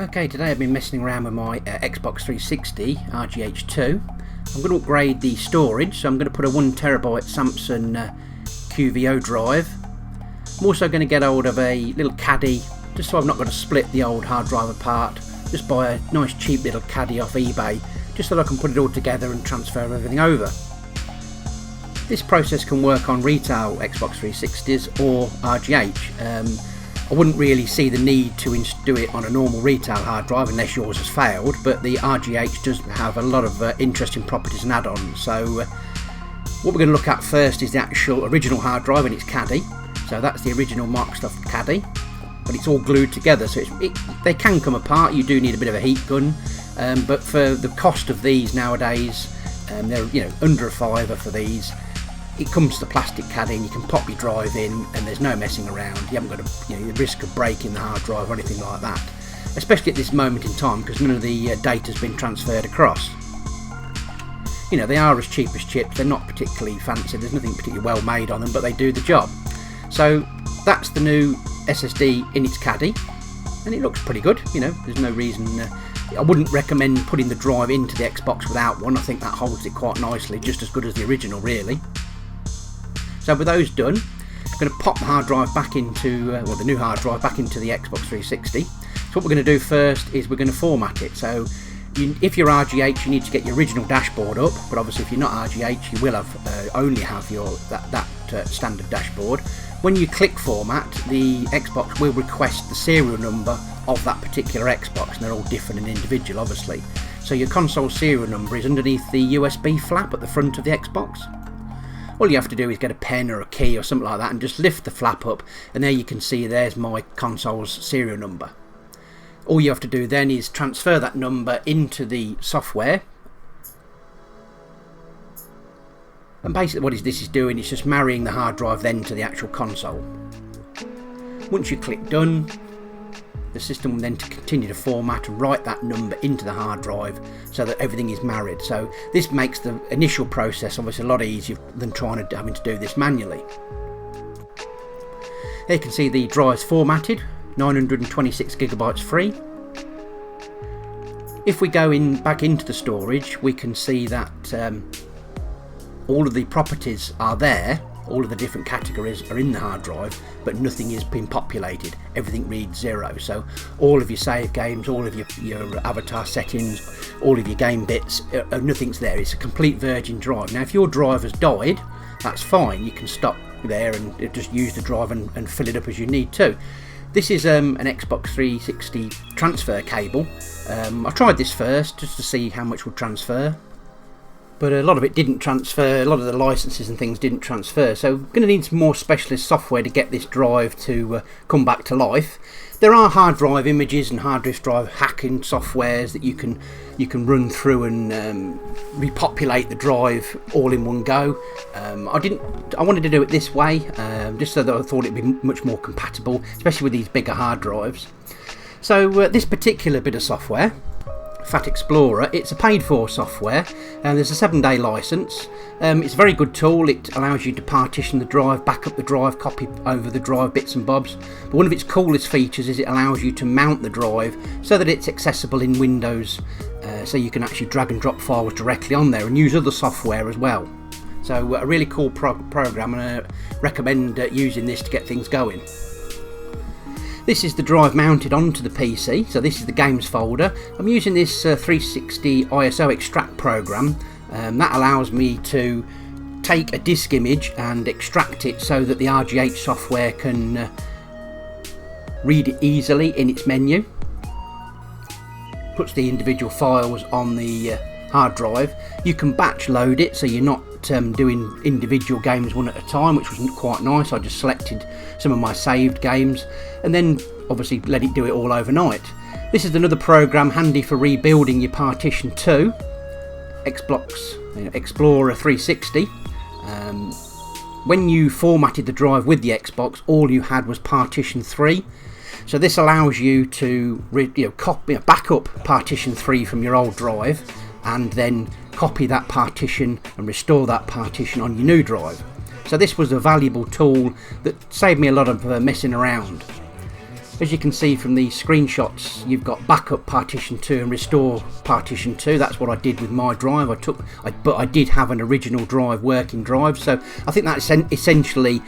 Okay, today I've been messing around with my Xbox360 RGH2. I'm going to upgrade the storage, so I'm going to put a 1TB Samsung QVO drive. I'm also going to get hold of a little caddy, just so I've not got to split the old hard drive apart. Just buy a nice cheap little caddy off eBay, just so that I can put it all together and transfer everything over. This process can work on retail Xbox 360s or RGH. I wouldn't really see the need to do it on a normal retail hard drive unless yours has failed, but the RGH does have a lot of interesting properties and add-ons. So what we're going to look at first is the actual original hard drive and its caddy. So that's the original Microsoft caddy, but it's all glued together, so they can come apart. You do need a bit of a heat gun, but for the cost of these nowadays, they're under a fiver for these. It comes to the plastic caddy and you can pop your drive in and there's no messing around. You haven't got the risk of breaking the hard drive or anything like that, especially at this moment in time, because none of the data's been transferred across. They are as cheap as chips, they're not particularly fancy, there's nothing particularly well made on them, but they do the job. So that's the new SSD in its caddy, and it looks pretty good. There's no reason I wouldn't recommend putting the drive into the Xbox without one. I think that holds it quite nicely, just as good as the original really. So with those done, I'm going to pop the hard drive back into, the new hard drive back into the Xbox 360. So what we're going to do first is we're going to format it. So if you're RGH, you need to get your original dashboard up, but obviously if you're not RGH, you will only have that standard dashboard. When you click format, the Xbox will request the serial number of that particular Xbox, and they're all different and individual obviously. So your console serial number is underneath the USB flap at the front of the Xbox. All you have to do is get a pen or a key or something like that and just lift the flap up, and there you can see there's my console's serial number. All you have to do then is transfer that number into the software, and basically what this is doing is just marrying the hard drive then to the actual console. Once you click done, the system will then continue to format and write that number into the hard drive so that everything is married. So this makes the initial process obviously a lot easier than having to do this manually. Here you can see the drive's formatted, 926GB free. If we go back into the storage, we can see that all of the properties are there. All of the different categories are in the hard drive, but nothing is been populated. Everything reads 0. So all of your save games, all of your avatar settings, all of your game bits, nothing's there. It's a complete virgin drive. Now if your drive has died, that's fine. You can stop there and just use the drive and fill it up as you need to. This is an Xbox 360 transfer cable. I tried this first just to see how much would transfer, but a lot of it didn't transfer. A lot of the licenses and things didn't transfer, so we're going to need some more specialist software to get this drive to come back to life. There are hard drive images and hard disk drive hacking softwares that you can run through and repopulate the drive all in one go. I wanted to do it this way, just so that I thought it'd be much more compatible, especially with these bigger hard drives. So this particular bit of software, FATXplorer, it's a paid for software, and there's a 7-day license. It's a very good tool. It allows you to partition the drive, back up the drive, copy over the drive bits and bobs. But one of its coolest features is it allows you to mount the drive so that it's accessible in Windows, so you can actually drag and drop files directly on there and use other software as well. So a really cool program, and I recommend using this to get things going. This is the drive mounted onto the PC, so this is the games folder. I'm using this 360 ISO extract program. That allows me to take a disk image and extract it so that the RGH software can read it easily in its menu. Puts the individual files on the hard drive. You can batch load it, so you're not doing individual games one at a time, which was quite nice. I just selected some of my saved games and then obviously let it do it all overnight. This is another program handy for rebuilding your partition 2, Xbox360 360. When you formatted the drive with the Xbox, all you had was partition 3. So this allows you to back up partition 3 from your old drive and then copy that partition and restore that partition on your new drive. So this was a valuable tool that saved me a lot of messing around. As you can see from these screenshots, you've got backup partition 2 and restore partition 2. That's what I did with my drive. But I did have an original drive, working drive. So I think that's essentially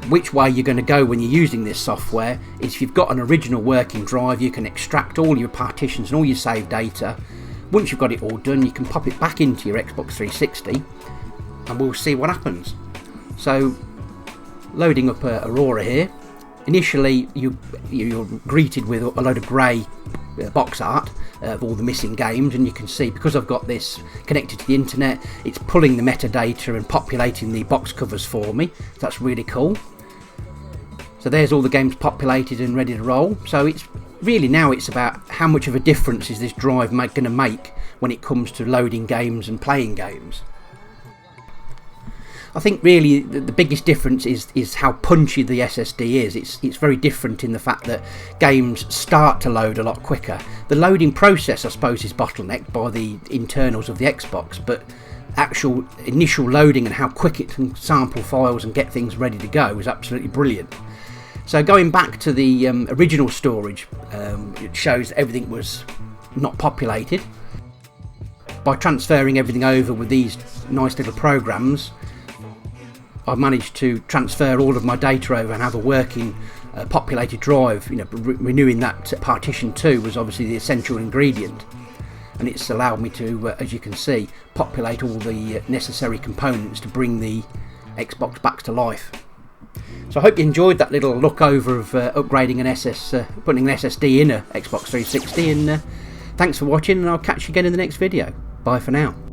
which way you're going to go when you're using this software. Is if you've got an original working drive, you can extract all your partitions and all your saved data. Once you've got it all done, you can pop it back into your Xbox 360 and we'll see what happens. So loading up Aurora here. Initially you're greeted with a load of grey box art of all the missing games, and you can see because I've got this connected to the internet, it's pulling the metadata and populating the box covers for me. That's really cool. So there's all the games populated and ready to roll. So it's really now it's about how much of a difference is this drive going to make when it comes to loading games and playing games. I think really the biggest difference is how punchy the SSD is. It's very different in the fact that games start to load a lot quicker. The loading process, I suppose, is bottlenecked by the internals of the Xbox, but actual initial loading and how quick it can sample files and get things ready to go is absolutely brilliant. So going back to the original storage, it shows that everything was not populated. By transferring everything over with these nice little programs, I've managed to transfer all of my data over and have a working populated drive. Renewing that partition 2 was obviously the essential ingredient, and it's allowed me to, as you can see, populate all the necessary components to bring the Xbox back to life. So I hope you enjoyed that little look over of upgrading putting an SSD in a Xbox 360, and thanks for watching, and I'll catch you again in the next video. Bye for now.